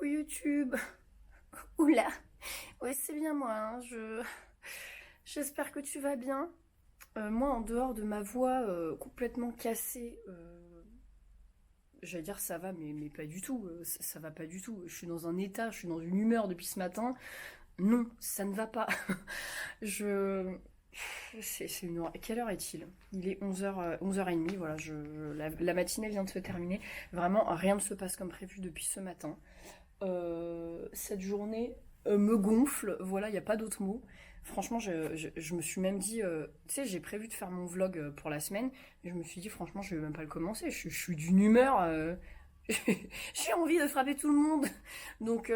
Coucou YouTube. Oula. Ouais, c'est bien moi, hein. J'espère que tu vas bien. Moi, en dehors de ma voix complètement cassée, j'allais dire ça va, mais pas du tout. Ça va pas du tout. Je suis dans un état, je suis dans une humeur depuis ce matin. Non, ça ne va pas. Je... C'est une horreur. Quelle heure est-il? Il est 11h, 11h30, voilà, la matinée vient de se terminer. Vraiment, rien ne se passe comme prévu depuis ce matin. Cette journée me gonfle, voilà, il n'y a pas d'autre mot. Franchement, je me suis même dit, tu sais, j'ai prévu de faire mon vlog pour la semaine, et je me suis dit, franchement, je vais même pas le commencer. Je suis d'une humeur, j'ai envie de frapper tout le monde. Donc,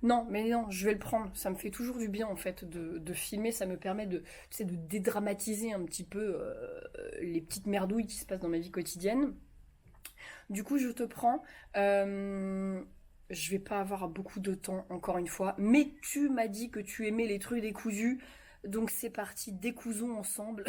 non, mais non, je vais le prendre. Ça me fait toujours du bien, en fait, de filmer. Ça me permet de, tu sais, de dédramatiser un petit peu les petites merdouilles qui se passent dans ma vie quotidienne. Du coup, je te prends. Je vais pas avoir beaucoup de temps, encore une fois. Mais tu m'as dit que tu aimais les trucs décousus. Donc c'est parti, décousons ensemble.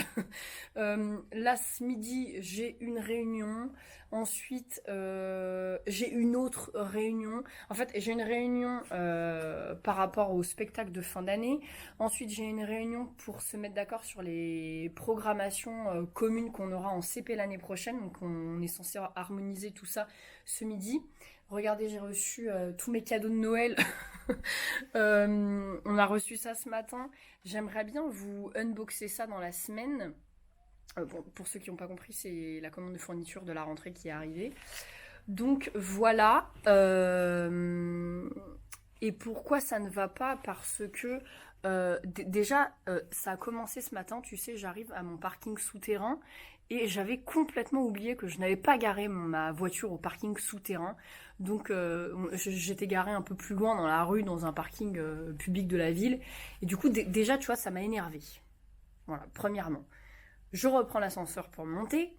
Là, ce midi, j'ai une réunion. Ensuite, j'ai une autre réunion. En fait, j'ai une réunion par rapport au spectacle de fin d'année. Ensuite, j'ai une réunion pour se mettre d'accord sur les programmations communes qu'on aura en CP l'année prochaine. Donc, on est censé harmoniser tout ça ce midi. Regardez, j'ai reçu tous mes cadeaux de Noël. On a reçu ça ce matin. J'aimerais bien vous unboxer ça dans la semaine. Bon, pour ceux qui n'ont pas compris, c'est la commande de fourniture de la rentrée qui est arrivée. Donc voilà. Et pourquoi ça ne va pas? Parce que déjà, ça a commencé ce matin. Tu sais, j'arrive à mon parking souterrain et j'avais complètement oublié que je n'avais pas garé ma voiture au parking souterrain. Donc j'étais garée un peu plus loin dans la rue, dans un parking public de la ville. Et du coup, déjà, tu vois, ça m'a énervée. Voilà, premièrement. Je reprends l'ascenseur pour monter.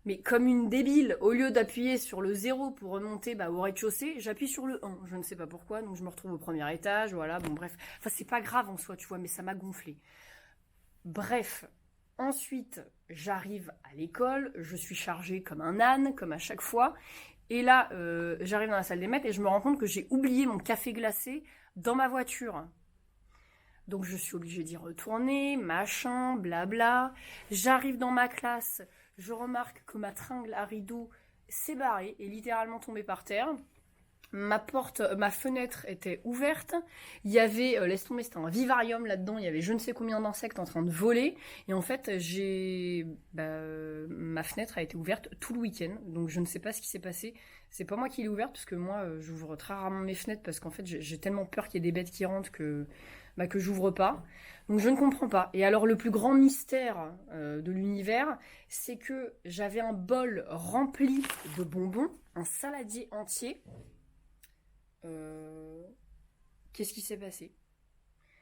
Mais comme une débile, au lieu d'appuyer sur le 0 pour remonter au rez-de-chaussée, j'appuie sur le 1. Je ne sais pas pourquoi, donc je me retrouve au premier étage, voilà, bon bref. Enfin, c'est pas grave en soi, tu vois, mais ça m'a gonflé. Bref, ensuite, j'arrive à l'école, je suis chargée comme un âne, comme à chaque fois. Et là, j'arrive dans la salle des maîtres et je me rends compte que j'ai oublié mon café glacé dans ma voiture. Donc je suis obligée d'y retourner, machin, blabla. J'arrive dans ma classe, je remarque que ma tringle à rideau s'est barrée, et littéralement tombée par terre. Ma fenêtre était ouverte. Il y avait, laisse tomber, c'était un vivarium là-dedans. Il y avait je ne sais combien d'insectes en train de voler. Et en fait, ma fenêtre a été ouverte tout le week-end. Donc je ne sais pas ce qui s'est passé. C'est pas moi qui l'ai ouverte parce que moi, j'ouvre très rarement mes fenêtres parce qu'en fait, j'ai tellement peur qu'il y ait des bêtes qui rentrent que j'ouvre pas. Donc je ne comprends pas. Et alors le plus grand mystère de l'univers, c'est que j'avais un bol rempli de bonbons, un saladier entier. Euh, Qu'est-ce qui s'est passé?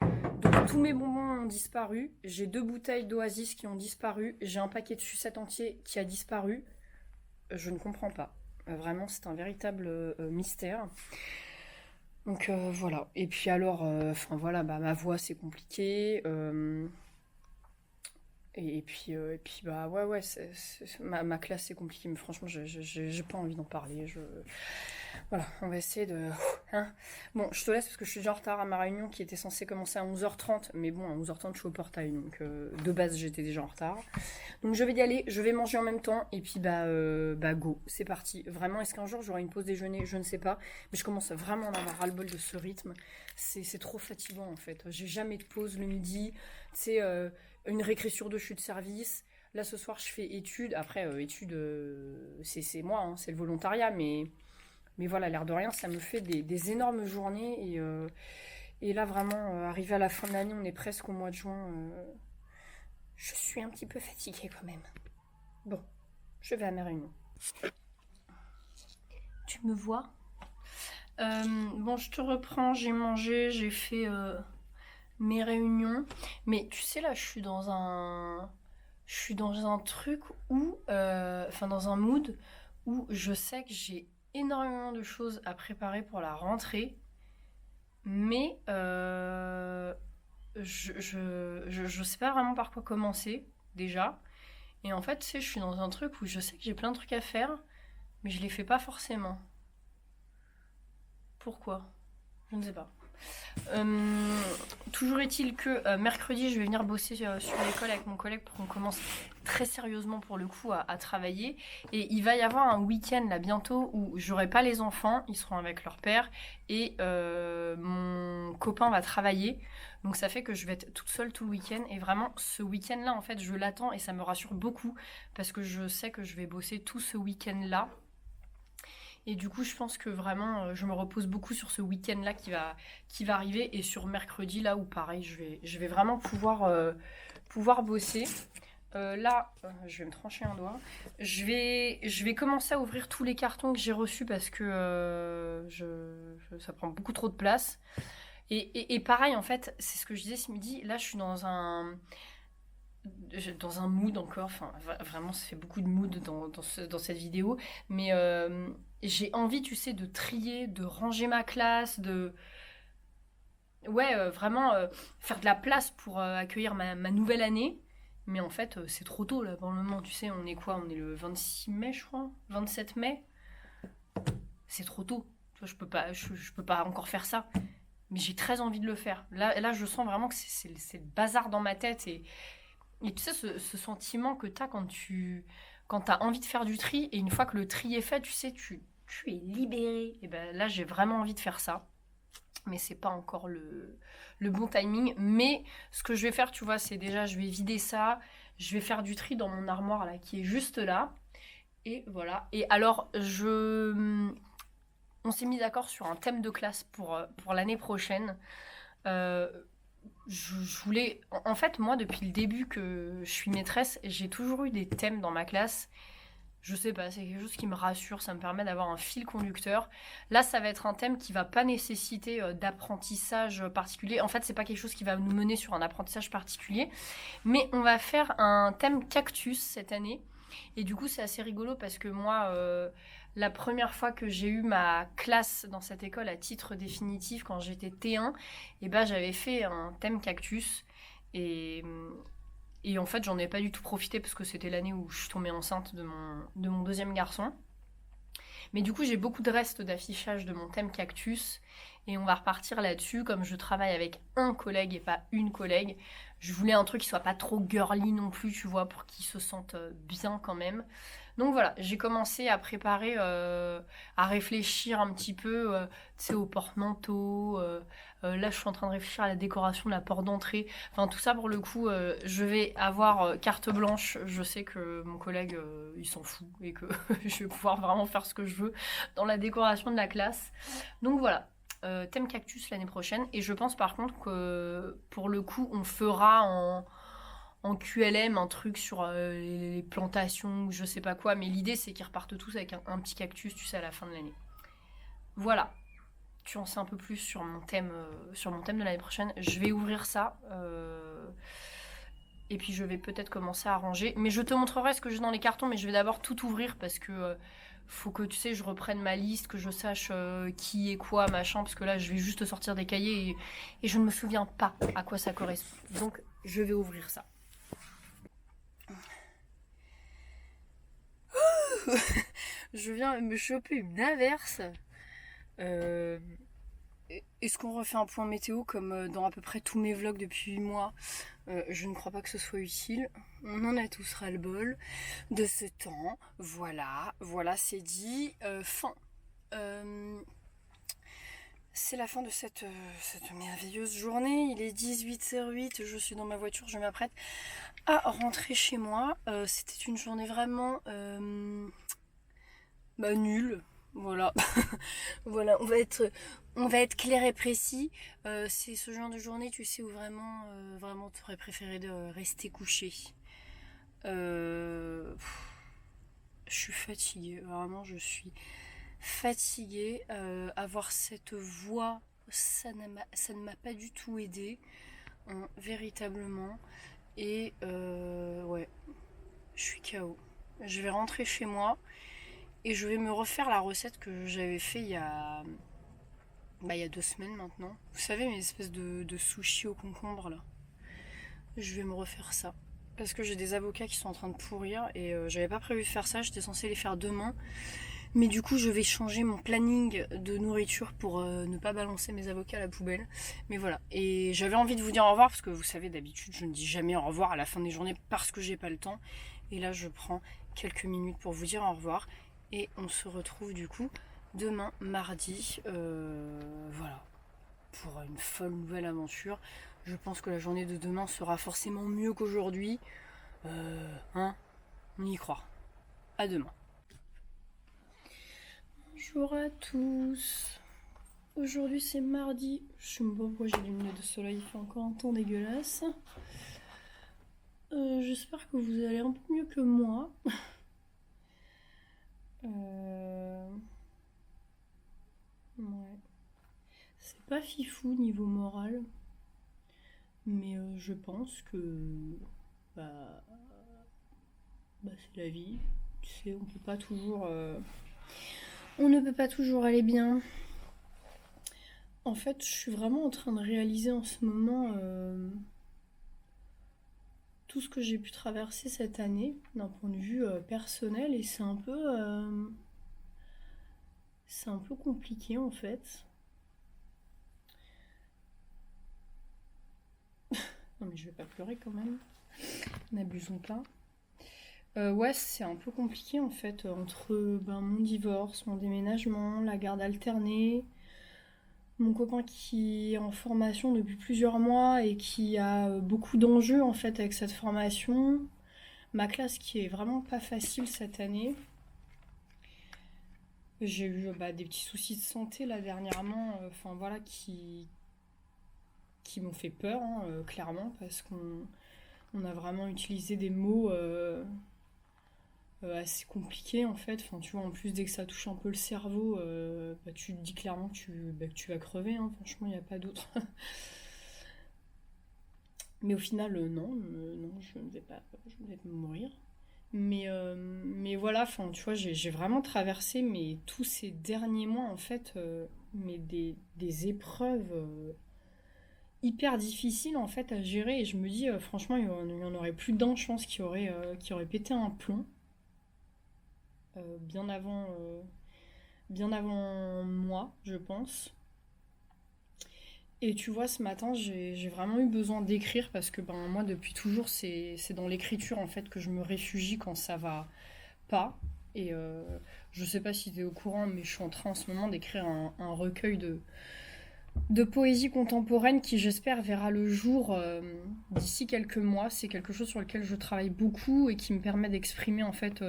Donc tous mes bonbons ont disparu. J'ai 2 bouteilles d'Oasis qui ont disparu. J'ai un paquet de sucettes entier qui a disparu. Je ne comprends pas. Vraiment, c'est un véritable mystère. Donc voilà. Et puis alors, enfin voilà, ma voix c'est compliqué. Et puis bah ouais, ma classe c'est compliqué, mais franchement j'ai pas envie d'en parler. Voilà, on va essayer de... Hein. Bon, je te laisse parce que je suis déjà en retard à ma réunion qui était censée commencer à 11h30, mais bon, à 11h30 je suis au portail, donc de base j'étais déjà en retard. Donc je vais y aller, je vais manger en même temps, et puis go, c'est parti. Vraiment, est-ce qu'un jour j'aurai une pause déjeuner? Je ne sais pas, mais je commence vraiment à en avoir ras-le-bol de ce rythme. C'est trop fatigant en fait. J'ai jamais de pause le midi, tu sais, une récré sur 2 je suis de service. Là ce soir je fais études, après études c'est moi, hein, c'est le volontariat, mais voilà, l'air de rien, ça me fait des énormes journées. Et là, vraiment, arrivé à la fin de l'année, on est presque au mois de juin. Je suis un petit peu fatiguée quand même. Bon, je vais à ma réunion. Tu me vois? Bon, je te reprends, j'ai mangé, j'ai fait mes réunions. Mais tu sais, là, Je suis dans un truc où... Enfin, dans un mood où je sais que j'ai énormément de choses à préparer pour la rentrée, mais je sais pas vraiment par quoi commencer déjà. Et en fait, tu sais, je suis dans un truc où je sais que j'ai plein de trucs à faire, mais je les fais pas forcément. Pourquoi? Je ne sais pas. Euh, Toujours est-il que mercredi, je vais venir bosser sur l'école avec mon collègue pour qu'on commence très sérieusement pour le coup à travailler. Et il va y avoir un week-end là bientôt où j'aurai pas les enfants, ils seront avec leur père et mon copain va travailler. Donc ça fait que je vais être toute seule tout le week-end. Et vraiment, ce week-end-là, en fait, je l'attends et ça me rassure beaucoup parce que je sais que je vais bosser tout ce week-end-là. Et du coup, je pense que vraiment, je me repose beaucoup sur ce week-end-là qui va arriver et sur mercredi, là où pareil, je vais vraiment pouvoir bosser. Là, je vais me trancher un doigt. Je vais commencer à ouvrir tous les cartons que j'ai reçus parce que ça prend beaucoup trop de place. Et pareil, en fait, c'est ce que je disais ce midi. Là, je suis dans un mood encore, enfin vraiment ça fait beaucoup de mood dans cette vidéo, mais j'ai envie, tu sais, de trier, de ranger ma classe, ouais, vraiment faire de la place pour accueillir ma nouvelle année. Mais en fait, c'est trop tôt là pour le moment, tu sais, on est quoi? On est le 26 mai, je crois, 27 mai. C'est trop tôt. Tu vois, je peux pas encore faire ça. Mais j'ai très envie de le faire. Là, je sens vraiment que c'est le bazar dans ma tête et tu sais, ce sentiment que tu as quand tu as envie de faire du tri, et une fois que le tri est fait, tu sais, tu es libéré. Et ben là, j'ai vraiment envie de faire ça. Mais c'est pas encore le bon timing. Mais ce que je vais faire, tu vois, c'est déjà, je vais vider ça. Je vais faire du tri dans mon armoire, là, qui est juste là. Et voilà. Et alors, on s'est mis d'accord sur un thème de classe pour l'année prochaine. Euh, je voulais. En fait, moi, depuis le début que je suis maîtresse, j'ai toujours eu des thèmes dans ma classe. Je sais pas, c'est quelque chose qui me rassure, ça me permet d'avoir un fil conducteur. Là, ça va être un thème qui va pas nécessiter d'apprentissage particulier. En fait, c'est pas quelque chose qui va nous mener sur un apprentissage particulier, mais on va faire un thème cactus cette année. Et du coup, c'est assez rigolo parce que moi, la première fois que j'ai eu ma classe dans cette école à titre définitif, quand j'étais T1, et ben, j'avais fait un thème cactus. Et, et en fait, j'en ai pas du tout profité parce que c'était l'année où je suis tombée enceinte de mon deuxième garçon. Mais du coup, j'ai beaucoup de restes d'affichage de mon thème cactus et on va repartir là-dessus. Comme je travaille avec un collègue et pas une collègue, je voulais un truc qui soit pas trop girly non plus, tu vois, pour qu'ils se sentent bien quand même. Donc voilà, j'ai commencé à préparer, à réfléchir un petit peu, tu sais, au porte-manteau. Là, je suis en train de réfléchir à la décoration de la porte d'entrée. Enfin, tout ça, pour le coup, je vais avoir carte blanche. Je sais que mon collègue, il s'en fout et que je vais pouvoir vraiment faire ce que je veux dans la décoration de la classe. Donc voilà, thème cactus l'année prochaine. Et je pense par contre que pour le coup, on fera en QLM un truc sur les plantations ou je sais pas quoi. Mais l'idée, c'est qu'ils repartent tous avec un petit cactus, tu sais, à la fin de l'année. Voilà, tu en sais un peu plus sur mon thème de l'année prochaine. Je vais ouvrir ça. Et puis je vais peut-être commencer à ranger. Mais je te montrerai ce que j'ai dans les cartons, mais je vais d'abord tout ouvrir parce que faut que tu sais, je reprenne ma liste, que je sache qui est quoi, machin, parce que là je vais juste sortir des cahiers et je ne me souviens pas à quoi ça correspond. Donc je vais ouvrir ça. Je viens me choper une averse. Euh, Est-ce qu'on refait un point météo comme dans à peu près tous mes vlogs depuis 8 mois? Je ne crois pas que ce soit utile. On en a tous ras-le-bol de ce temps. Voilà, voilà, c'est dit. Fin. Euh, c'est la fin de cette merveilleuse journée. Il est 18h08, je suis dans ma voiture, je m'apprête à rentrer chez moi. C'était une journée vraiment nulle. Voilà. Voilà, on va être clair et précis. C'est ce genre de journée, tu sais, où vraiment, tu aurais préféré de rester couché. Je suis fatiguée, vraiment, je suis fatiguée. Avoir cette voix, ça ne m'a pas du tout aidée, hein, véritablement. Et ouais, je suis KO. Je vais rentrer chez moi et je vais me refaire la recette que j'avais fait il y a 2 semaines maintenant. Vous savez, mes espèces de sushis au concombre là. Je vais me refaire ça. Parce que j'ai des avocats qui sont en train de pourrir et j'avais pas prévu de faire ça, j'étais censée les faire demain. Mais du coup, je vais changer mon planning de nourriture pour ne pas balancer mes avocats à la poubelle. Mais voilà. Et j'avais envie de vous dire au revoir parce que vous savez, d'habitude, je ne dis jamais au revoir à la fin des journées parce que j'ai pas le temps. Et là, je prends quelques minutes pour vous dire au revoir. Et on se retrouve du coup demain, mardi. Voilà. Pour une folle nouvelle aventure. Je pense que la journée de demain sera forcément mieux qu'aujourd'hui. Hein, on y croit. À demain. Bonjour à tous. Aujourd'hui c'est mardi. Je sais même pas pourquoi j'ai les lunettes de soleil, il fait encore un temps dégueulasse. J'espère que vous allez un peu mieux que moi. Ouais. C'est pas fifou niveau moral. Mais je pense que bah, c'est la vie. Tu sais, on peut pas toujours. On ne peut pas toujours aller bien. En fait, je suis vraiment en train de réaliser en ce moment tout ce que j'ai pu traverser cette année d'un point de vue personnel et c'est un peu compliqué en fait. Non mais je vais pas pleurer quand même, n'abusons pas. Ouais, c'est un peu compliqué en fait entre mon divorce, mon déménagement, la garde alternée, mon copain qui est en formation depuis plusieurs mois et qui a beaucoup d'enjeux en fait avec cette formation, ma classe qui est vraiment pas facile cette année. J'ai eu des petits soucis de santé là dernièrement, enfin voilà, qui m'ont fait peur, hein, clairement, parce qu'on a vraiment utilisé des mots assez compliqués en fait. Enfin, tu vois, en plus, dès que ça touche un peu le cerveau, tu te dis clairement que tu vas crever, hein. Franchement, il n'y a pas d'autre. Mais au final, non, je ne vais pas mourir. Mais voilà, enfin, tu vois, j'ai vraiment traversé tous ces derniers mois, en fait, des épreuves hyper difficiles, en fait, à gérer. Et je me dis, franchement, il y en aurait plus d'un, je pense, qui aurait pété un plomb euh, bien avant, euh, bien avant moi, je pense. Et tu vois, ce matin, j'ai vraiment eu besoin d'écrire parce que moi, depuis toujours, c'est dans l'écriture, en fait, que je me réfugie quand ça va pas. Et je sais pas si tu es au courant, mais je suis en train en ce moment d'écrire un recueil de poésie contemporaine qui, j'espère, verra le jour d'ici quelques mois. C'est quelque chose sur lequel je travaille beaucoup et qui me permet d'exprimer en fait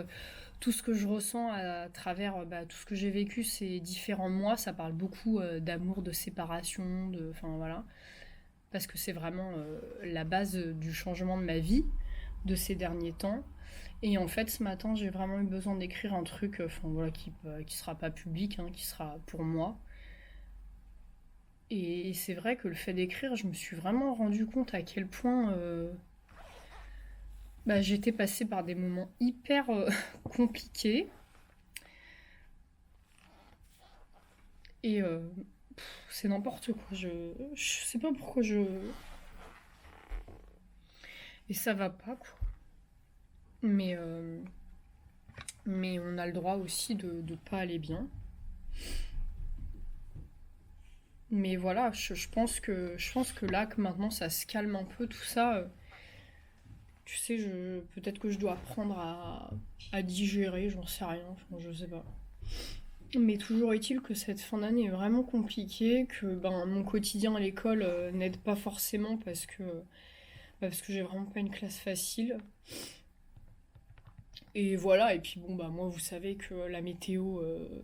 tout ce que je ressens à travers tout ce que j'ai vécu ces différents mois. Ça parle beaucoup d'amour, de séparation, enfin voilà, parce que c'est vraiment la base du changement de ma vie de ces derniers temps. Et en fait, ce matin, j'ai vraiment eu besoin d'écrire un truc, enfin voilà, qui sera pas public, hein, qui sera pour moi. Et c'est vrai que le fait d'écrire, je me suis vraiment rendu compte à quel point j'étais passée par des moments hyper compliqués. Et c'est n'importe quoi. Je sais pas pourquoi je. Et ça va pas, quoi. Mais, euh, mais on a le droit aussi de pas aller bien. Mais voilà, je pense que là, que maintenant ça se calme un peu, tout ça, tu sais, peut-être que je dois apprendre à digérer, j'en sais rien, enfin, je sais pas. Mais toujours est-il que cette fin d'année est vraiment compliquée, que mon quotidien à l'école n'aide pas forcément parce que j'ai vraiment pas une classe facile. Et voilà, et puis moi vous savez que la météo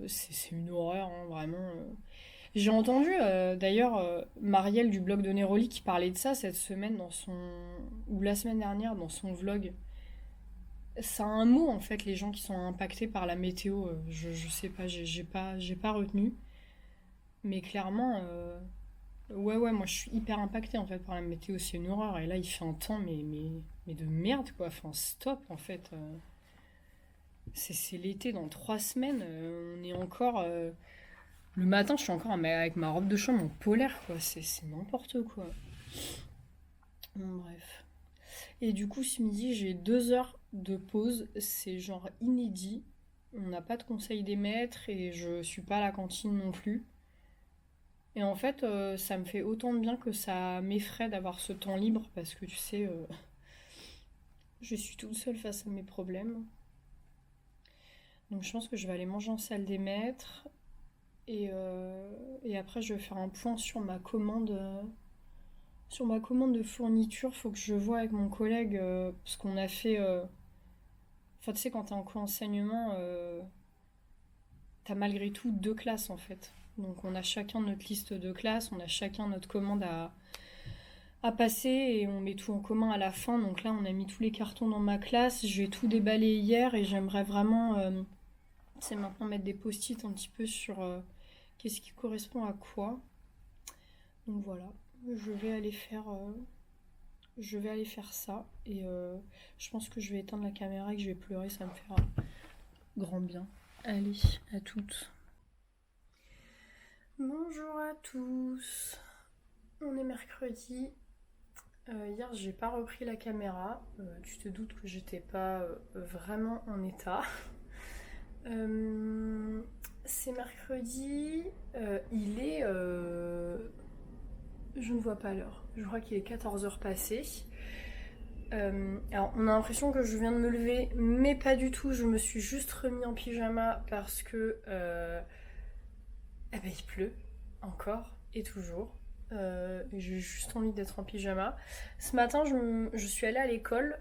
c'est une horreur, hein, vraiment. J'ai entendu d'ailleurs Marielle du blog de Neroli qui parlait de ça cette semaine ou la semaine dernière dans son vlog. Ça a un mot en fait, les gens qui sont impactés par la météo. Je sais pas, j'ai pas retenu. Mais clairement, ouais, moi je suis hyper impactée en fait par la météo, c'est une horreur. Et là il fait un temps, mais de merde quoi, enfin stop en fait. C'est l'été dans 3 semaines, on est encore. Le matin, je suis encore avec ma robe de chambre en polaire quoi, c'est n'importe quoi. Bon, bref. Et du coup, ce midi, j'ai 2 heures de pause, c'est genre inédit. on n'a pas de conseil des maîtres et je suis pas à la cantine non plus. Et en fait, ça me fait autant de bien que ça m'effraie d'avoir ce temps libre parce que tu sais, je suis toute seule face à mes problèmes. Donc je pense que je vais aller manger en salle des maîtres et après je vais faire un point sur ma commande de fourniture. Faut que je vois avec mon collègue parce qu'on a fait. Enfin tu sais quand t'es en co-enseignement, t'as malgré tout deux classes en fait. Donc on a chacun notre liste de classes, on a chacun notre commande à passer et on met tout en commun à la fin. Donc là on a mis tous les cartons dans ma classe, je vais tout déballer hier et j'aimerais vraiment c'est maintenant mettre des post-it un petit peu sur qu'est-ce qui correspond à quoi. Donc voilà, je vais aller faire, je vais aller faire ça et je pense que je vais éteindre la caméra et que je vais pleurer, ça me fera grand bien. Allez, à toutes. Bonjour à tous. On est mercredi. Hier, j'ai pas repris la caméra. Tu te doutes que j'étais pas vraiment en état. C'est mercredi. Il est. Je ne vois pas l'heure. Je crois qu'il est 14h passé. Alors, on a l'impression que je viens de me lever, mais pas du tout. Je me suis juste remis en pyjama parce que. Eh ben, il pleut. Encore et toujours. J'ai juste envie d'être en pyjama. Ce matin, je suis allée à l'école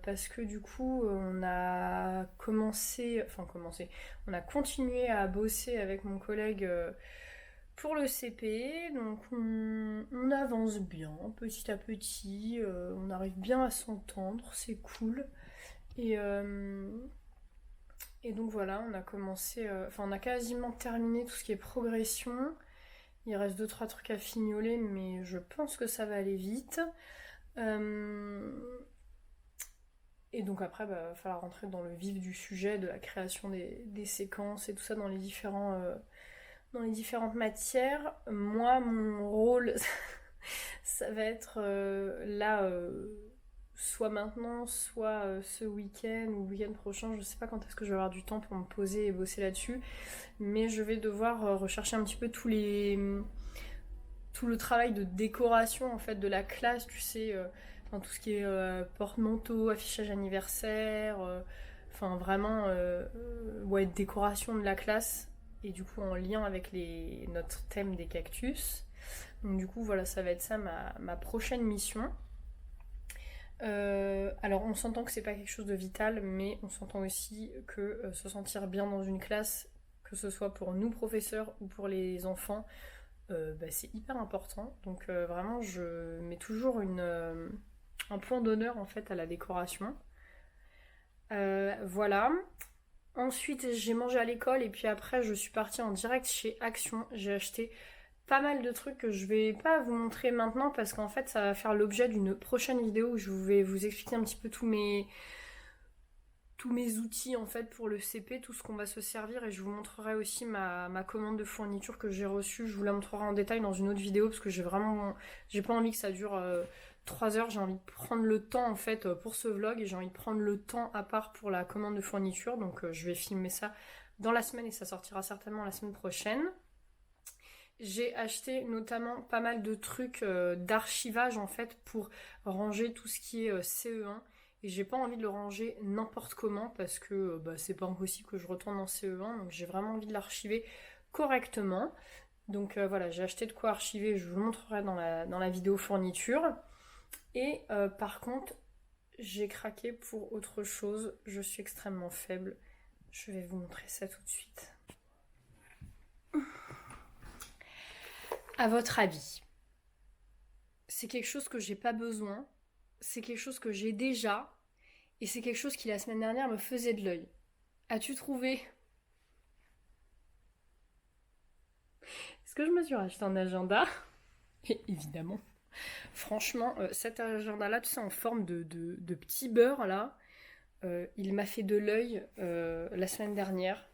parce que du coup, on a on a continué à bosser avec mon collègue pour le CP. Donc, on avance bien, petit à petit. On arrive bien à s'entendre, c'est cool. Et, et donc voilà, on a commencé, on a quasiment terminé tout ce qui est progression. Il reste 2-3 trucs à fignoler, mais je pense que ça va aller vite. Et donc après, il va falloir rentrer dans le vif du sujet, de la création des séquences et tout ça dans les différentes matières. Moi, mon rôle, ça va être là, soit maintenant, soit ce week-end ou le week-end prochain. Je sais pas quand est-ce que je vais avoir du temps pour me poser et bosser là-dessus. Mais je vais devoir rechercher un petit peu tout le travail de décoration en fait de la classe, tu sais, tout ce qui est porte-manteau, affichage anniversaire, vraiment ouais, décoration de la classe et du coup en lien avec notre thème des cactus. Donc du coup voilà, ça va être ça ma prochaine mission. Alors on s'entend que c'est pas quelque chose de vital, mais on s'entend aussi que se sentir bien dans une classe, que ce soit pour nous professeurs ou pour les enfants, c'est hyper important. Donc vraiment je mets toujours un point d'honneur en fait à la décoration. Voilà. Ensuite j'ai mangé à l'école et puis après je suis partie en direct chez Action. J'ai acheté pas mal de trucs que je vais pas vous montrer maintenant parce qu'en fait ça va faire l'objet d'une prochaine vidéo où je vais vous expliquer un petit peu tous mes outils en fait pour le CP, tout ce qu'on va se servir et je vous montrerai aussi ma commande de fourniture que j'ai reçue. Je vous la montrerai en détail dans une autre vidéo parce que j'ai pas envie que ça dure 3 heures. J'ai envie de prendre le temps en fait pour ce vlog et j'ai envie de prendre le temps à part pour la commande de fourniture. Donc je vais filmer ça dans la semaine et ça sortira certainement la semaine prochaine. J'ai acheté notamment pas mal de trucs d'archivage en fait pour ranger tout ce qui est CE1 et j'ai pas envie de le ranger n'importe comment parce que c'est pas impossible que je retourne en CE1 donc j'ai vraiment envie de l'archiver correctement. Donc voilà, j'ai acheté de quoi archiver, je vous le montrerai dans la vidéo fourniture. Et par contre, j'ai craqué pour autre chose, je suis extrêmement faible. Je vais vous montrer ça tout de suite. À votre avis, c'est quelque chose que j'ai pas besoin, c'est quelque chose que j'ai déjà, et c'est quelque chose qui la semaine dernière me faisait de l'œil. As-tu trouvé? Est-ce que je me suis racheté un agenda? Et évidemment. Franchement, cet agenda-là, tu sais, en forme de petit beurre, là, il m'a fait de l'œil la semaine dernière.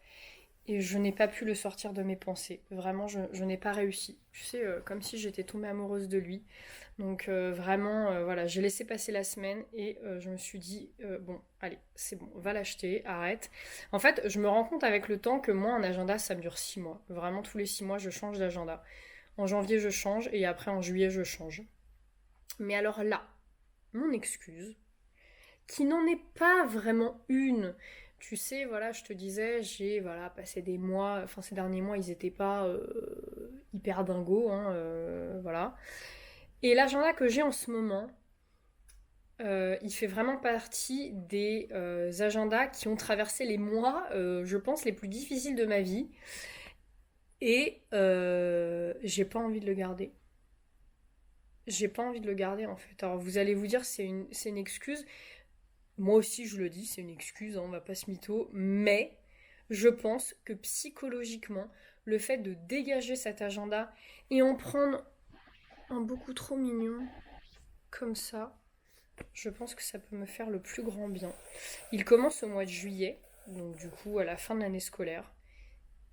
et je n'ai pas pu le sortir de mes pensées. Vraiment, je n'ai pas réussi. Tu sais, comme si j'étais tombée amoureuse de lui. Donc vraiment, voilà, j'ai laissé passer la semaine et je me suis dit, bon, allez, c'est bon, va l'acheter, arrête. En fait, je me rends compte avec le temps que moi, un agenda, ça me dure 6 mois. Vraiment, tous les 6 mois, je change d'agenda. En janvier, je change et après, en juillet, je change. Mais alors là, mon excuse, qui n'en est pas vraiment une. Tu sais, voilà, je te disais, j'ai voilà, passé des mois, enfin ces derniers mois, ils étaient pas hyper dingos, hein, voilà. Et l'agenda que j'ai en ce moment, il fait vraiment partie des agendas qui ont traversé les mois, je pense, les plus difficiles de ma vie. Et j'ai pas envie de le garder. J'ai pas envie de le garder en fait. Alors vous allez vous dire, c'est une excuse. Moi aussi, je le dis, c'est une excuse, hein, on va pas se mytho, mais je pense que psychologiquement, le fait de dégager cet agenda et en prendre un beaucoup trop mignon, comme ça, je pense que ça peut me faire le plus grand bien. Il commence au mois de juillet, donc du coup à la fin de l'année scolaire,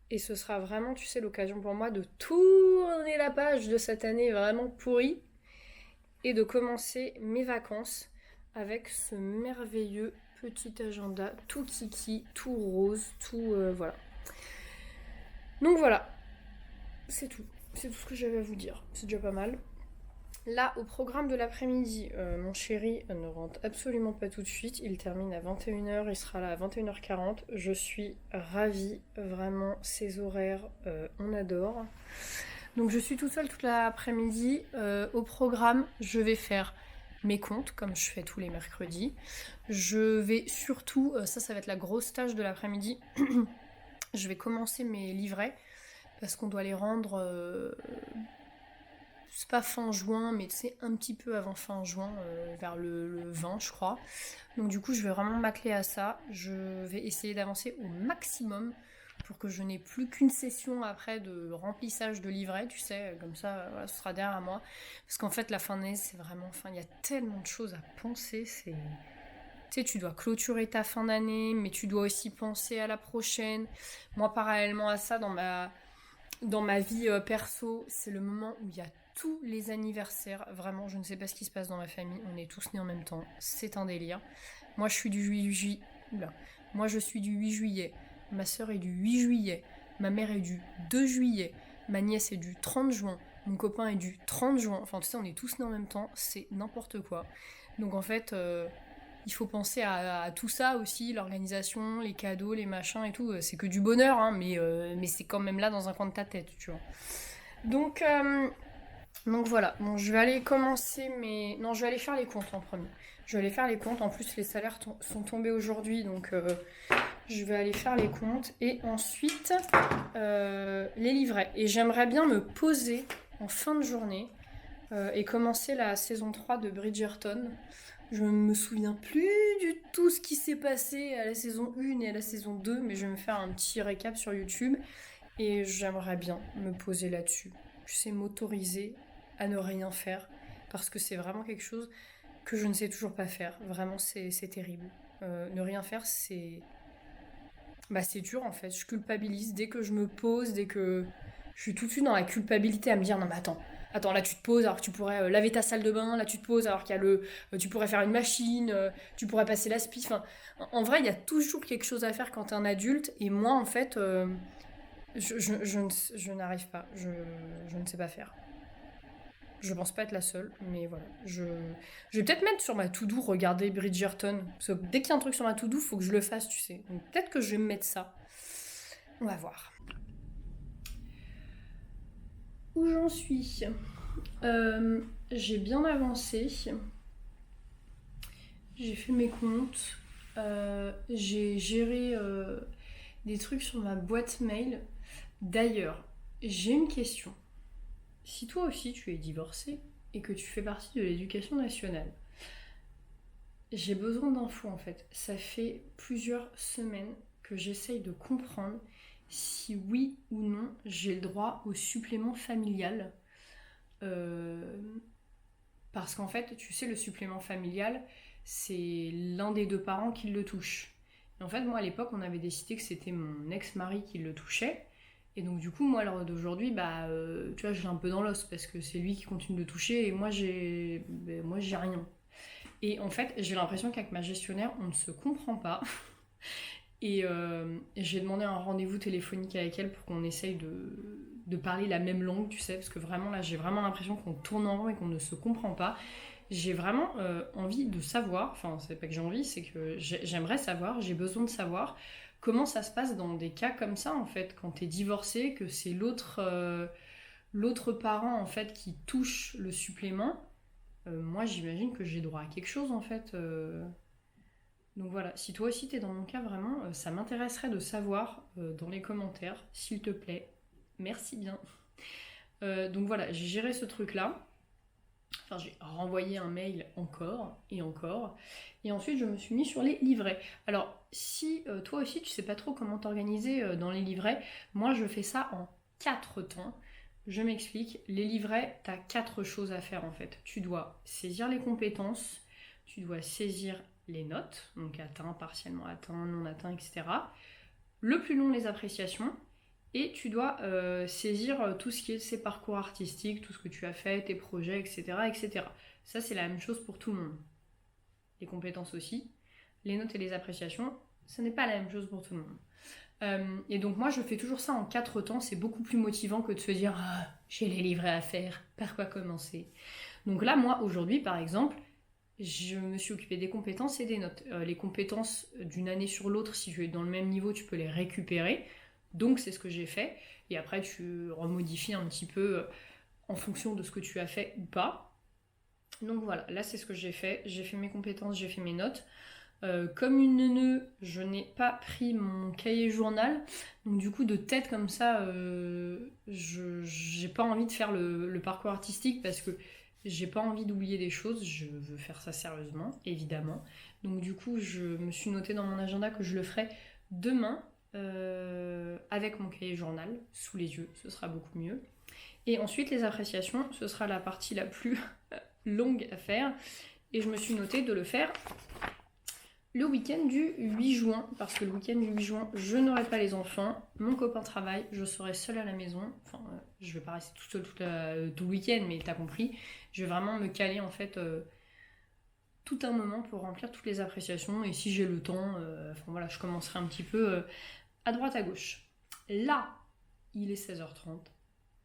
et ce sera vraiment, tu sais, l'occasion pour moi de tourner la page de cette année vraiment pourrie et de commencer mes vacances avec ce merveilleux petit agenda tout kiki, tout rose, tout voilà. Donc voilà, c'est tout. C'est tout ce que j'avais à vous dire. C'est déjà pas mal. Là, au programme de l'après-midi, mon chéri ne rentre absolument pas tout de suite. Il termine à 21h, il sera là à 21h40. Je suis ravie, vraiment, ces horaires, on adore. Donc je suis toute seule toute l'après-midi. Au programme, je vais faire mes comptes, comme je fais tous les mercredis. Je vais surtout, ça va être la grosse tâche de l'après-midi, je vais commencer mes livrets, parce qu'on doit les rendre, c'est pas fin juin, mais c'est un petit peu avant fin juin, vers le 20 je crois. Donc du coup je vais vraiment m'atteler à ça. Je vais essayer d'avancer au maximum pour que je n'ai plus qu'une session après de remplissage de livret, tu sais, comme ça, voilà, ce sera derrière moi. Parce qu'en fait, la fin d'année, c'est vraiment, enfin, il y a tellement de choses à penser, c'est... Tu sais, tu dois clôturer ta fin d'année, mais tu dois aussi penser à la prochaine. Moi, parallèlement à ça, dans ma vie perso, c'est le moment où il y a tous les anniversaires. Vraiment, je ne sais pas ce qui se passe dans ma famille. On est tous nés en même temps. C'est un délire. Moi, je suis du 8 juillet. Oula. Moi, je suis du 8 juillet. Ma sœur est du 8 juillet. Ma mère est du 2 juillet. Ma nièce est du 30 juin. Mon copain est du 30 juin. Enfin, tu sais, on est tous nés en même temps. C'est n'importe quoi. Donc, en fait, il faut penser à tout ça aussi, l'organisation, les cadeaux, les machins et tout. C'est que du bonheur, hein, mais c'est quand même là dans un coin de ta tête, tu vois. Donc, voilà. Bon, je vais aller commencer mes... Non, je vais aller faire les comptes en premier. Je vais aller faire les comptes. En plus, les salaires sont tombés aujourd'hui, donc je vais aller faire les comptes. Et ensuite, les livrets. Et j'aimerais bien me poser en fin de journée et commencer la saison 3 de Bridgerton. Je me souviens plus du tout ce qui s'est passé à la saison 1 et à la saison 2, mais je vais me faire un petit récap sur YouTube et j'aimerais bien me poser là-dessus. Tu sais, m'autoriser à ne rien faire parce que c'est vraiment quelque chose que je ne sais toujours pas faire. Vraiment, c'est terrible. Ne rien faire, c'est... Bah, c'est dur en fait. Je culpabilise dès que je me pose, dès que je suis tout de suite dans la culpabilité à me dire non mais attends, là tu te poses alors que tu pourrais laver ta salle de bain, là tu te poses alors qu'il y a tu pourrais faire une machine, tu pourrais passer l'aspi. Enfin, en vrai, il y a toujours quelque chose à faire quand t'es un adulte et moi en fait, je n'arrive pas, je ne sais pas faire. Je pense pas être la seule, mais voilà. Je vais peut-être mettre sur ma to-do regarder Bridgerton. Parce que dès qu'il y a un truc sur ma to-do, faut que je le fasse, tu sais. Donc peut-être que je vais me mettre ça. On va voir. Où j'en suis J'ai bien avancé. J'ai fait mes comptes. J'ai géré des trucs sur ma boîte mail. D'ailleurs, j'ai une question. Si toi aussi tu es divorcé et que tu fais partie de l'éducation nationale, j'ai besoin d'infos en fait. Ça fait plusieurs semaines que j'essaye de comprendre si oui ou non j'ai le droit au supplément familial. Euh, Parce qu'en fait, tu sais, le supplément familial, c'est l'un des deux parents qui le touche. Et En fait, moi, à l'époque, on avait décidé que c'était mon ex-mari qui le touchait. Et donc, du coup, moi, à l'heure d'aujourd'hui, tu vois, j'ai un peu dans l'os parce que c'est lui qui continue de le toucher et moi, j'ai rien. Et en fait, j'ai l'impression qu'avec ma gestionnaire, on ne se comprend pas. Et j'ai demandé un rendez-vous téléphonique avec elle pour qu'on essaye de parler la même langue, tu sais, parce que vraiment, là, j'ai vraiment l'impression qu'on tourne en rond et qu'on ne se comprend pas. J'ai vraiment envie de savoir, enfin, c'est pas que j'ai envie, c'est que j'aimerais savoir, j'ai besoin de savoir comment ça se passe dans des cas comme ça, en fait, quand t'es divorcé, que c'est l'autre parent, en fait, qui touche le supplément. Moi, j'imagine que j'ai droit à quelque chose, en fait. Donc voilà, si toi aussi t'es dans mon cas, vraiment, ça m'intéresserait de savoir dans les commentaires, s'il te plaît. Merci bien. Donc voilà, j'ai géré ce truc-là. Enfin, j'ai renvoyé un mail encore et encore. Et ensuite, je me suis mis sur les livrets. Alors, si toi aussi, tu sais pas trop comment t'organiser dans les livrets, moi, je fais ça en 4 temps. Je m'explique. Les livrets, t'as 4 choses à faire en fait. Tu dois saisir les compétences, tu dois saisir les notes, donc atteint, partiellement atteint, non atteint, etc. Le plus long, les appréciations. Et tu dois saisir tout ce qui est ses parcours artistiques, tout ce que tu as fait, tes projets, etc. etc. Ça, c'est la même chose pour tout le monde. Les compétences aussi. Les notes et les appréciations, ce n'est pas la même chose pour tout le monde. Et donc moi, je fais toujours ça en 4 temps. C'est beaucoup plus motivant que de se dire ah, j'ai les livrets à faire, par quoi commencer. Donc là, moi, aujourd'hui, par exemple, je me suis occupée des compétences et des notes. Les compétences d'une année sur l'autre, si tu es dans le même niveau, tu peux les récupérer. Donc c'est ce que j'ai fait. Et après, tu remodifies un petit peu en fonction de ce que tu as fait ou pas. Donc voilà, là c'est ce que j'ai fait. J'ai fait mes compétences, j'ai fait mes notes. Comme une neuneu, je n'ai pas pris mon cahier journal. Donc du coup, de tête comme ça, j'ai pas envie de faire le parcours artistique parce que j'ai pas envie d'oublier des choses. Je veux faire ça sérieusement, évidemment. Donc du coup, je me suis noté dans mon agenda que je le ferai demain avec mon cahier journal sous les yeux. Ce sera beaucoup mieux. Et ensuite, les appréciations, ce sera la partie la plus longue à faire. Et je me suis noté de le faire le week-end du 8 juin, parce que le week-end du 8 juin, je n'aurai pas les enfants, mon copain travaille, je serai seule à la maison, enfin, je vais pas rester toute seule tout le week-end, mais t'as compris, je vais vraiment me caler en fait tout un moment pour remplir toutes les appréciations, et si j'ai le temps, enfin voilà, je commencerai un petit peu à droite à gauche. Là, il est 16h30,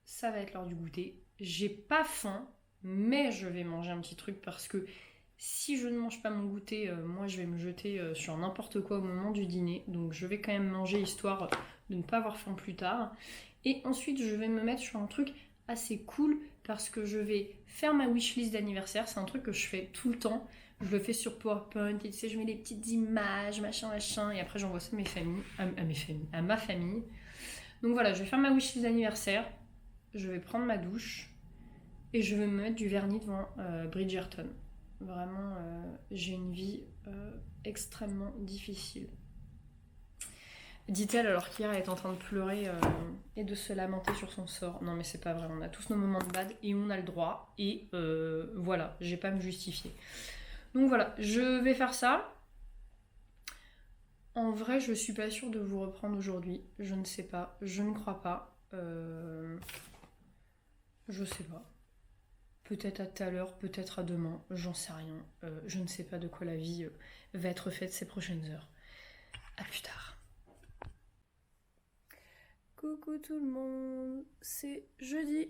ça va être l'heure du goûter, j'ai pas faim, mais je vais manger un petit truc parce que si je ne mange pas mon goûter, moi je vais me jeter sur n'importe quoi au moment du dîner. Donc je vais quand même manger histoire de ne pas avoir faim plus tard. Et ensuite je vais me mettre sur un truc assez cool parce que je vais faire ma wishlist d'anniversaire. C'est un truc que je fais tout le temps. Je le fais sur PowerPoint et tu sais, je mets des petites images, machin, machin. Et après j'envoie ça à ma famille. Donc voilà, je vais faire ma wishlist d'anniversaire. Je vais prendre ma douche. Et je vais me mettre du vernis devant Bridgerton. Vraiment, j'ai une vie extrêmement difficile. Dit-elle alors qu'hier elle est en train de pleurer et de se lamenter sur son sort. Non mais c'est pas vrai, on a tous nos moments de bad et on a le droit. Et voilà, j'ai pas à me justifier. Donc voilà, je vais faire ça. En vrai, je suis pas sûre de vous reprendre aujourd'hui. Je ne sais pas, je ne crois pas. Je sais pas. Peut-être à tout à l'heure, peut-être à demain, j'en sais rien. Je ne sais pas de quoi la vie va être faite ces prochaines heures. À plus tard. Coucou tout le monde, c'est jeudi.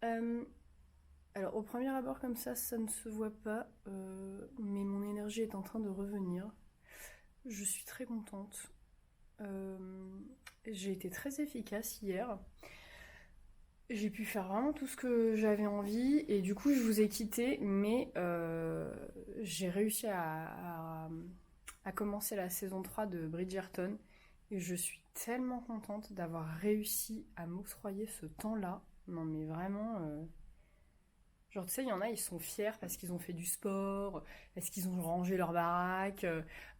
Alors au premier abord comme ça ne se voit pas, mais mon énergie est en train de revenir. Je suis très contente. J'ai été très efficace hier. J'ai pu faire vraiment tout ce que j'avais envie et du coup je vous ai quitté, mais j'ai réussi à commencer la saison 3 de Bridgerton et je suis tellement contente d'avoir réussi à m'octroyer ce temps-là. Non mais vraiment, genre tu sais, il y en a, ils sont fiers parce qu'ils ont fait du sport, parce qu'ils ont rangé leur baraque.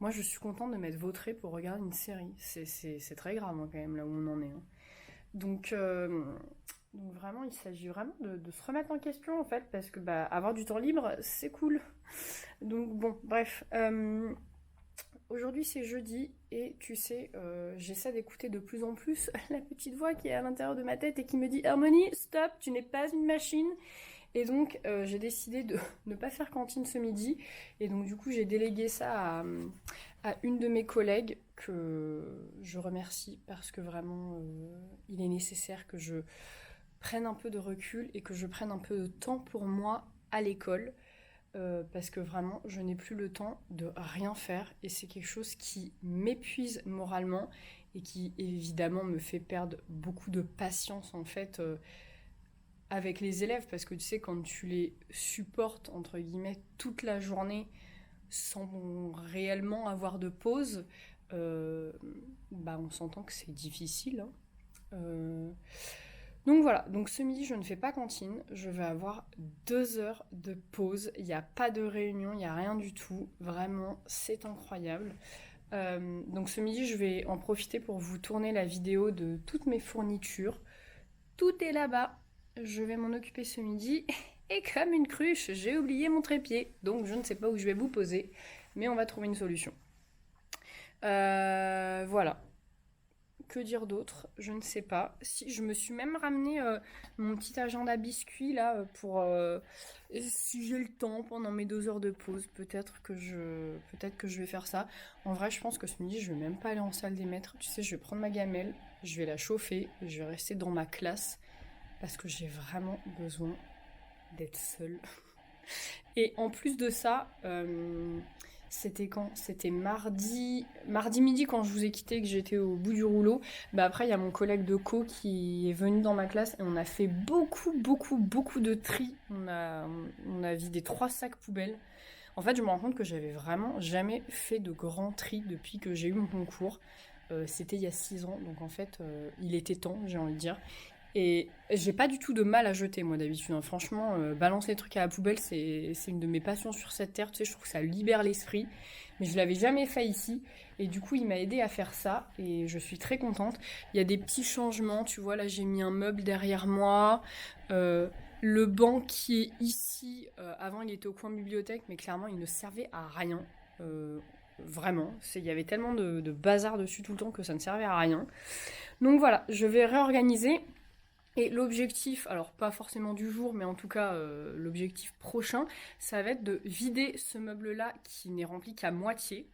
Moi je suis contente de m'être vautrée pour regarder une série. C'est très grave hein, quand même là où on en est. Hein. Donc vraiment, il s'agit vraiment de se remettre en question en fait, parce que avoir du temps libre, c'est cool. Donc bon, bref. aujourd'hui c'est jeudi et tu sais, j'essaie d'écouter de plus en plus la petite voix qui est à l'intérieur de ma tête et qui me dit Harmonie, stop, tu n'es pas une machine. Et donc j'ai décidé de ne pas faire cantine ce midi. Et donc du coup j'ai délégué ça à une de mes collègues que je remercie parce que vraiment il est nécessaire que je prenne un peu de recul et que je prenne un peu de temps pour moi à l'école. Parce que vraiment, je n'ai plus le temps de rien faire et c'est quelque chose qui m'épuise moralement et qui évidemment me fait perdre beaucoup de patience en fait avec les élèves parce que tu sais, quand tu les supportes entre guillemets toute la journée sans réellement avoir de pause, euh, bah on s'entend que c'est difficile, hein. Euh, donc voilà, donc ce midi je ne fais pas cantine, je vais avoir 2 heures de pause, il n'y a pas de réunion, il n'y a rien du tout, vraiment c'est incroyable. Donc ce midi je vais en profiter pour vous tourner la vidéo de toutes mes fournitures, tout est là-bas, je vais m'en occuper ce midi, et comme une cruche j'ai oublié mon trépied, donc je ne sais pas où je vais vous poser, mais on va trouver une solution. Voilà. Que dire d'autre? Je ne sais pas. Si je me suis même ramené mon petit agenda biscuit là pour si j'ai le temps pendant mes 2 heures de pause, peut-être que je vais faire ça. En vrai, je pense que ce midi, je vais même pas aller en salle des maîtres. Tu sais, je vais prendre ma gamelle, je vais la chauffer, je vais rester dans ma classe parce que j'ai vraiment besoin d'être seule. Et en plus de ça, c'était quand? C'était mardi midi quand je vous ai quitté, que j'étais au bout du rouleau. Bah après, il y a mon collègue de co qui est venu dans ma classe et on a fait beaucoup, beaucoup, beaucoup de tri. On a vidé 3 sacs poubelles. En fait, je me rends compte que j'avais vraiment jamais fait de grand tri depuis que j'ai eu mon concours. C'était il y a 6 ans, donc en fait, il était temps, j'ai envie de dire. Et j'ai pas du tout de mal à jeter, moi, d'habitude, hein. Franchement, balancer les trucs à la poubelle, c'est une de mes passions sur cette terre. Tu sais, je trouve que ça libère l'esprit. Mais je l'avais jamais fait ici. Et du coup, il m'a aidé à faire ça. Et je suis très contente. Il y a des petits changements. Tu vois, là, j'ai mis un meuble derrière moi. Le banc qui est ici, avant, il était au coin bibliothèque. Mais clairement, il ne servait à rien. Vraiment. Il y avait tellement de bazar dessus tout le temps que ça ne servait à rien. Donc voilà, je vais réorganiser. Et l'objectif, alors pas forcément du jour, mais en tout cas l'objectif prochain, ça va être de vider ce meuble-là qui n'est rempli qu'à moitié.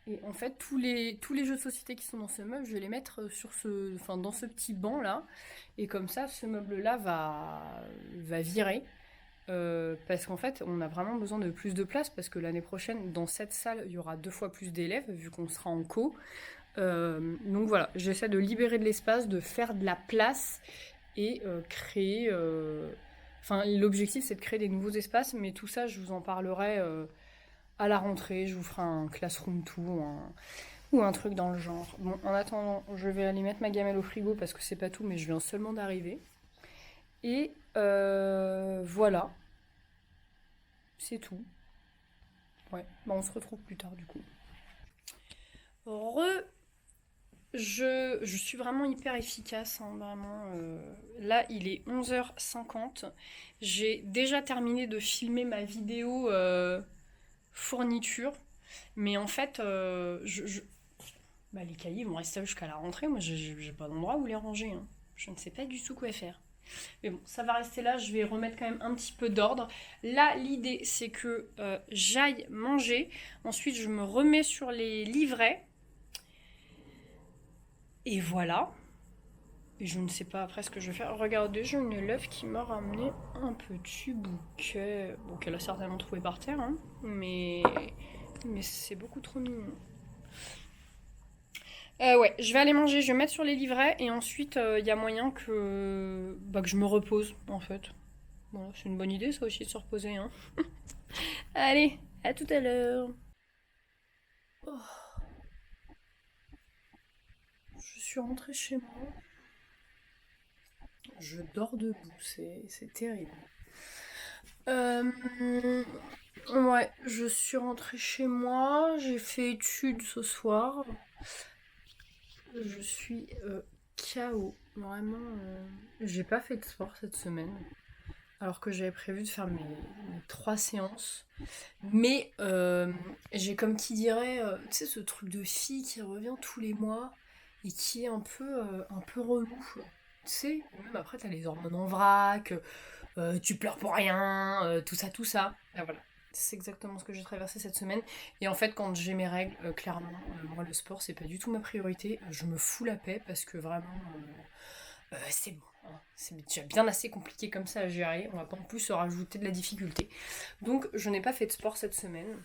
Et en fait, tous les jeux de société qui sont dans ce meuble, je vais les mettre dans ce petit banc-là. Et comme ça, ce meuble-là va virer. Parce qu'en fait, on a vraiment besoin de plus de place, parce que l'année prochaine, dans cette salle, il y aura 2 fois plus d'élèves, vu qu'on sera en co. Donc voilà, j'essaie de libérer de l'espace, de faire de la place et créer. Enfin, l'objectif c'est de créer des nouveaux espaces, mais tout ça, je vous en parlerai à la rentrée. Je vous ferai un classroom tour ou un truc dans le genre. Bon, en attendant, je vais aller mettre ma gamelle au frigo parce que c'est pas tout, mais je viens seulement d'arriver. Et voilà, c'est tout. Ouais, bah on se retrouve plus tard du coup. Re je suis vraiment hyper efficace, hein, vraiment. Là, il est 11h50. J'ai déjà terminé de filmer ma vidéo fourniture. Mais en fait, bah, les cahiers vont rester jusqu'à la rentrée. Moi, j'ai pas d'endroit où les ranger, hein. Je ne sais pas du tout quoi faire. Mais bon, ça va rester là. Je vais remettre quand même un petit peu d'ordre. Là, l'idée, c'est que j'aille manger. Ensuite, je me remets sur les livrets. Et voilà. Et je ne sais pas après ce que je vais faire. Regardez, j'ai une élève qui m'a ramené un petit bouquet. Bon, qu'elle a certainement trouvé par terre, hein. Mais c'est beaucoup trop mignon. Ouais, je vais aller manger, je vais mettre sur les livrets. Et ensuite, il y a moyen que je me repose, en fait. Voilà, c'est une bonne idée, ça aussi, de se reposer, hein. Allez, à tout à l'heure. Oh, je suis rentrée chez moi. Je dors debout, c'est terrible. Euh, ouais, je suis rentrée chez moi, j'ai fait études ce soir. Je suis KO. Vraiment, j'ai pas fait de sport cette semaine. alors que j'avais prévu de faire mes 3 séances. Mais j'ai comme qui dirait, tu sais, ce truc de fille qui revient tous les mois et qui est un peu relou. Tu sais, même après, t'as les hormones en vrac, tu pleures pour rien, tout ça, tout ça. Et voilà. C'est exactement ce que j'ai traversé cette semaine. Et en fait, quand j'ai mes règles, clairement, moi, le sport, c'est pas du tout ma priorité. Je me fous la paix parce que vraiment, c'est bon, hein. C'est déjà bien assez compliqué comme ça à gérer. On va pas en plus se rajouter de la difficulté. Donc, je n'ai pas fait de sport cette semaine.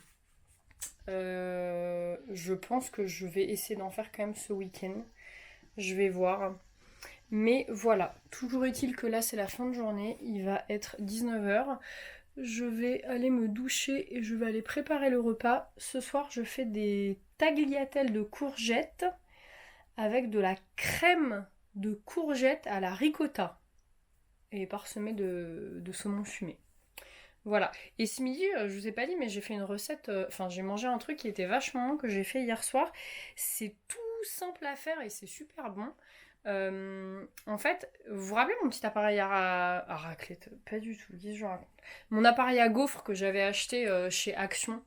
Je pense que je vais essayer d'en faire quand même ce week-end. Je vais voir. Mais voilà, toujours est-il que là c'est la fin de journée, il va être 19h. Je vais aller me doucher et je vais aller préparer le repas. Ce soir je fais des tagliatelles de courgettes avec de la crème de courgettes à la ricotta et parsemée de saumon fumé. Voilà. Et ce midi, je vous ai pas dit, mais j'ai fait une recette. Enfin, j'ai mangé un truc qui était vachement bon que j'ai fait hier soir. C'est tout simple à faire et c'est super bon. En fait, vous vous rappelez mon petit appareil à raclette? Pas du tout. Qu'est-ce que je raconte? Mon appareil à gaufre que j'avais acheté chez Action,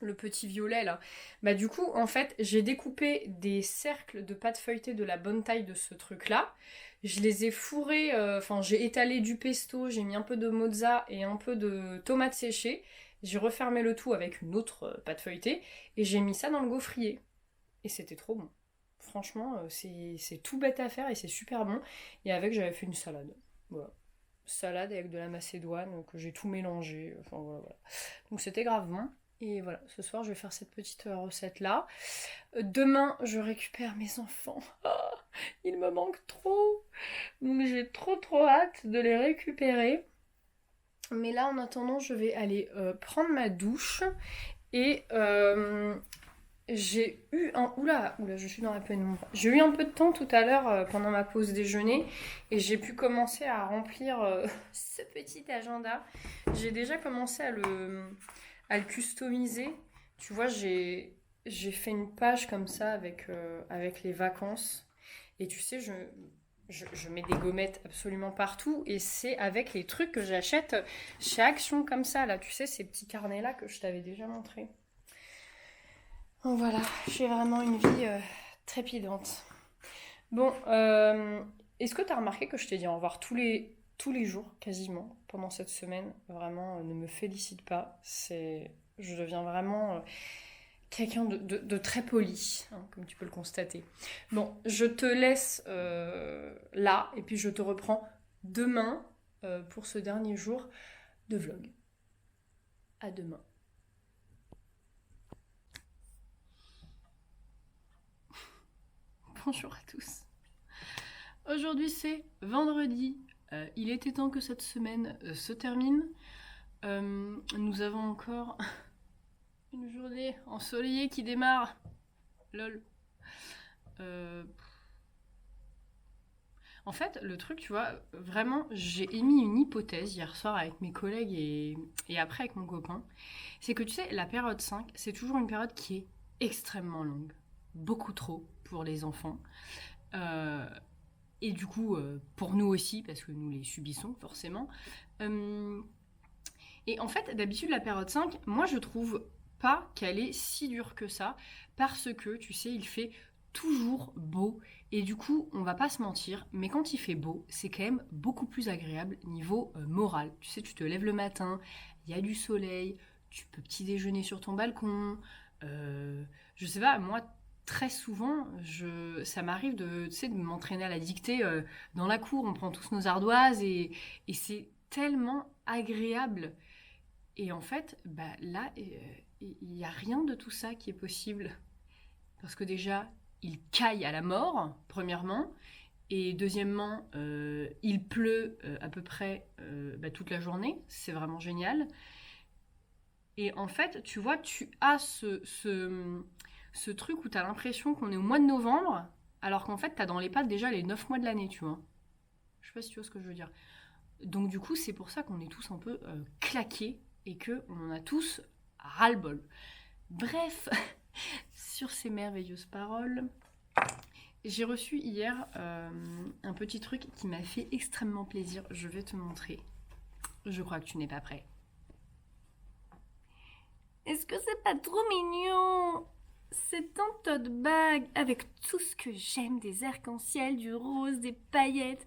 le petit violet là. Bah du coup, en fait, j'ai découpé des cercles de pâte feuilletée de la bonne taille de ce truc-là. Je les ai fourrés, enfin j'ai étalé du pesto, j'ai mis un peu de mozza et un peu de tomates séchées. J'ai refermé le tout avec une autre pâte feuilletée et j'ai mis ça dans le gaufrier. Et c'était trop bon. Franchement, c'est tout bête à faire et c'est super bon. Et avec, j'avais fait une salade. Voilà. Salade avec de la macédoine que j'ai tout mélangé. Enfin voilà, voilà. Donc c'était grave bon. Et voilà, ce soir je vais faire cette petite recette là. Demain je récupère mes enfants. Ah, ils me manquent trop. Donc j'ai trop hâte de les récupérer. Mais là en attendant je vais aller prendre ma douche. Et j'ai eu un... Oula, je suis dans la pénombre. J'ai eu un peu de temps tout à l'heure pendant ma pause déjeuner et j'ai pu commencer à remplir ce petit agenda. J'ai déjà commencé à le customiser. Tu vois, j'ai fait une page comme ça avec les vacances. Et tu sais, je mets des gommettes absolument partout et c'est avec les trucs que j'achète chez Action comme ça. Là, tu sais, ces petits carnets-là que je t'avais déjà montré. Donc voilà, j'ai vraiment une vie trépidante. Bon, est-ce que tu as remarqué que je t'ai dit au revoir tous les jours, quasiment, pendant cette semaine? Vraiment, ne me félicite pas. Je deviens vraiment quelqu'un de très poli, hein, comme tu peux le constater. Bon, je te laisse là, et puis je te reprends demain pour ce dernier jour de vlog. À demain. Bonjour à tous. Aujourd'hui c'est vendredi. Il était temps que cette semaine se termine. Nous avons encore une journée ensoleillée qui démarre. Lol. En fait, le truc, tu vois, vraiment, j'ai émis une hypothèse hier soir avec mes collègues et après avec mon copain. C'est que tu sais, la période 5, c'est toujours une période qui est extrêmement longue. Beaucoup trop pour les enfants. Et du coup, pour nous aussi, parce que nous les subissons forcément. Et en fait, d'habitude, la période 5, moi je trouve pas qu'elle est si dure que ça, parce que, tu sais, il fait toujours beau. Et du coup, on va pas se mentir, mais quand il fait beau, c'est quand même beaucoup plus agréable niveau moral. Tu sais, tu te lèves le matin, il y a du soleil, tu peux petit déjeuner sur ton balcon. Je sais pas, moi, très souvent, ça m'arrive tu sais, de m'entraîner à la dictée dans la cour. On prend tous nos ardoises et c'est tellement agréable. Et en fait, bah, là, il n'y a rien de tout ça qui est possible. Parce que déjà, il caille à la mort, premièrement. Et deuxièmement, il pleut à peu près bah, toute la journée. C'est vraiment génial. Et en fait, tu vois, tu as ce truc où tu as l'impression qu'on est au mois de novembre, alors qu'en fait, tu as dans les pattes déjà les 9 mois de l'année, tu vois. Je sais pas si tu vois ce que je veux dire. Donc du coup, c'est pour ça qu'on est tous un peu claqués et qu'on en a tous ras-le-bol. Bref, sur ces merveilleuses paroles, j'ai reçu hier un petit truc qui m'a fait extrêmement plaisir. Je vais te montrer. Je crois que tu n'es pas prêt. Est-ce que c'est pas trop mignon? C'est un tote bag avec tout ce que j'aime, des arcs-en-ciel, du rose, des paillettes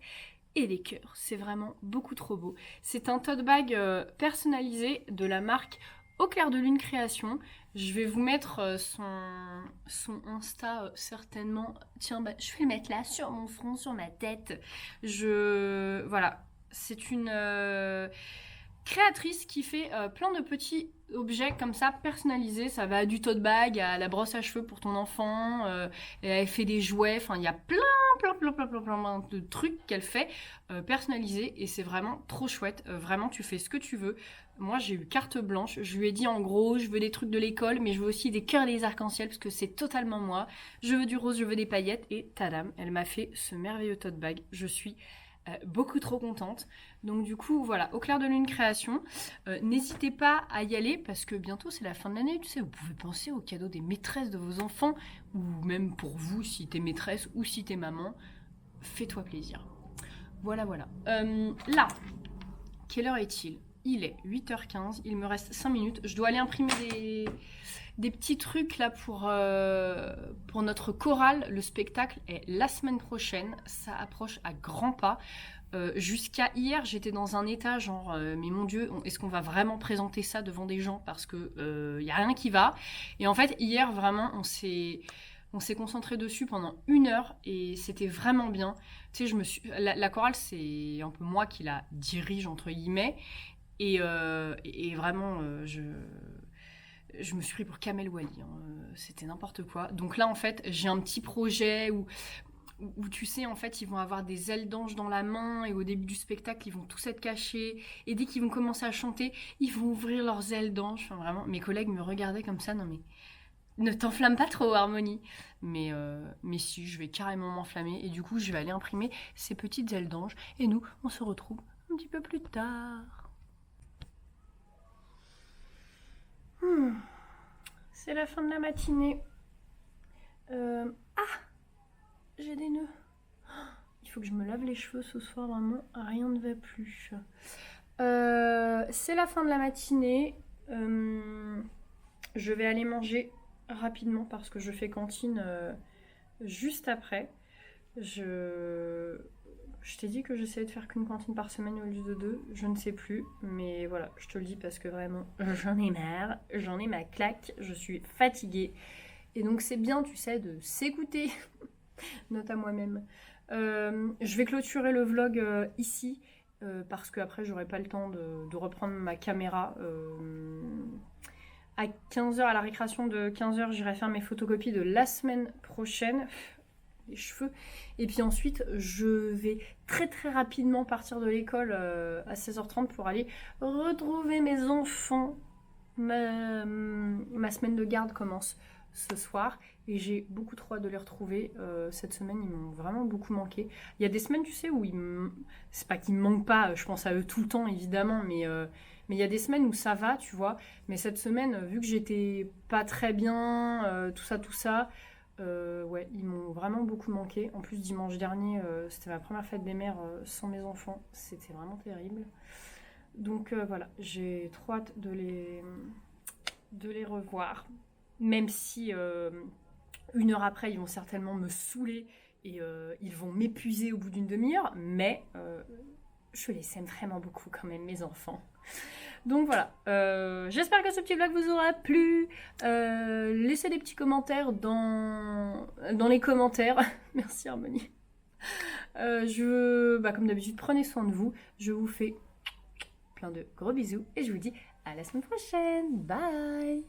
et des cœurs. C'est vraiment beaucoup trop beau. C'est un tote bag personnalisé de la marque Au Clair de Lune Création. Je vais vous mettre son Insta certainement. Tiens, bah, je vais le mettre là sur mon front, sur ma tête. Voilà. C'est une créatrice qui fait plein de petits objets comme ça personnalisés. Ça va du tote bag à la brosse à cheveux pour ton enfant. Elle fait des jouets. Enfin, il y a plein de trucs qu'elle fait personnalisés et c'est vraiment trop chouette. Vraiment, tu fais ce que tu veux. Moi, j'ai eu carte blanche. Je lui ai dit en gros, je veux des trucs de l'école, mais je veux aussi des cœurs et des arcs-en-ciel parce que c'est totalement moi. Je veux du rose, je veux des paillettes et tadam, elle m'a fait ce merveilleux tote bag. Je suis beaucoup trop contente. Donc du coup, voilà, Au Clair de Lune Création. N'hésitez pas à y aller parce que bientôt c'est la fin de l'année. Tu sais, vous pouvez penser aux cadeaux des maîtresses de vos enfants ou même pour vous si t'es maîtresse ou si t'es maman. Fais-toi plaisir. Voilà, voilà. Là, quelle heure est-il? Il est 8h15, il me reste 5 minutes. Je dois aller imprimer des petits trucs là pour notre chorale. Le spectacle est la semaine prochaine. Ça approche à grands pas. Jusqu'à hier, j'étais dans un état genre, mais mon Dieu, est-ce qu'on va vraiment présenter ça devant des gens? Parce que y a rien qui va. Et en fait, hier, vraiment, on s'est concentré dessus pendant 1 heure et c'était vraiment bien. Tu sais, la chorale, c'est un peu moi qui la dirige, entre guillemets. Et vraiment, je me suis pris pour Kamel Wally. Hein. C'était n'importe quoi. Donc là, en fait, j'ai un petit projet où tu sais, en fait, ils vont avoir des ailes d'ange dans la main et au début du spectacle, ils vont tous être cachés. Et dès qu'ils vont commencer à chanter, ils vont ouvrir leurs ailes d'ange. Enfin, vraiment, mes collègues me regardaient comme ça. Non, mais ne t'enflamme pas trop, Harmonie. Mais si, je vais carrément m'enflammer. Et du coup, je vais aller imprimer ces petites ailes d'ange. Et nous, on se retrouve un petit peu plus tard. C'est la fin de la matinée. J'ai des nœuds. Il faut que je me lave les cheveux ce soir, vraiment, rien ne va plus. C'est la fin de la matinée. Je vais aller manger rapidement parce que je fais cantine juste après. Je t'ai dit que j'essayais de faire qu'une cantine par semaine au lieu de 2, je ne sais plus, mais voilà, je te le dis parce que vraiment, j'en ai marre, j'en ai ma claque, je suis fatiguée. Et donc c'est bien, tu sais, de s'écouter, note à moi-même. Je vais clôturer le vlog ici, parce qu'après j'aurai pas le temps de reprendre ma caméra. À 15h, à la récréation de 15h, j'irai faire mes photocopies de la semaine prochaine. Les cheveux. Et puis ensuite, je vais très très rapidement partir de l'école à 16h30 pour aller retrouver mes enfants. Ma semaine de garde commence ce soir et j'ai beaucoup trop hâte de les retrouver. Cette semaine, ils m'ont vraiment beaucoup manqué. Il y a des semaines, tu sais, où c'est pas qu'ils me manquent pas, je pense à eux tout le temps évidemment, mais il y a des semaines où ça va, tu vois. Mais cette semaine, vu que j'étais pas très bien, tout ça, ouais, ils m'ont vraiment beaucoup manqué. En plus, dimanche dernier, c'était ma première fête des mères sans mes enfants. C'était vraiment terrible. Donc voilà, j'ai trop hâte de les revoir. Même si 1 heure après, ils vont certainement me saouler et ils vont m'épuiser au bout d'une demi-heure. Mais je les aime vraiment beaucoup quand même, mes enfants. Donc voilà, j'espère que ce petit vlog vous aura plu. Laissez des petits commentaires dans les commentaires. Merci Harmonie. Comme d'habitude, prenez soin de vous. Je vous fais plein de gros bisous et je vous dis à la semaine prochaine. Bye.